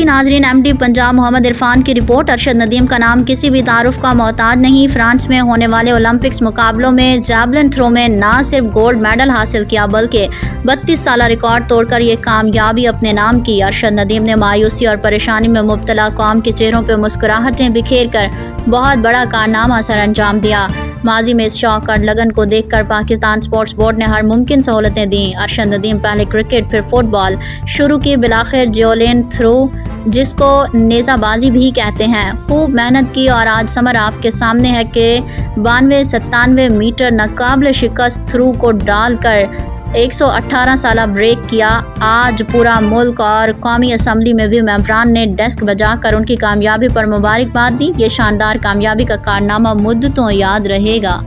ناظرین، MD پنجاب محمد عرفان کی report. Arshad Nadeem کا نام کسی بھی تعارف کا محتاج نہیں۔ فرانس میں ہونے والے اولمپکس مقابلوں میں جیولن تھرو میں نہ صرف گولڈ میڈل حاصل کیا بلکہ 32 سالہ ریکارڈ توڑ کر یہ کامیابی اپنے نام کی۔ ارشد ندیم نے مایوسی اور پریشانی میں مبتلا قوم کے چہروں پہ مسکراہٹیں بکھیر کر بہت بڑا کارنامہ سر انجام دیا۔ ماضی میں اس شوق اور لگن کو دیکھ کر پاکستان سپورٹس بورڈ نے ہر ممکن سہولتیں دیں۔ ارشد ندیم پہلے کرکٹ پھر فٹ بال شروع کی، بالآخر جیولن تھرو جس کو نیزہ بازی بھی کہتے ہیں، خوب محنت کی اور آج ثمر آپ کے سامنے ہے کہ 92-97 میٹر ناقابل شکست تھرو کو ڈال کر 118 سالہ بریک کیا۔ آج پورا ملک اور قومی اسمبلی میں بھی ممبران نے ڈیسک بجا کر ان کی کامیابی پر مبارکباد دی۔ یہ شاندار کامیابی کا کارنامہ مدتوں یاد رہے گا۔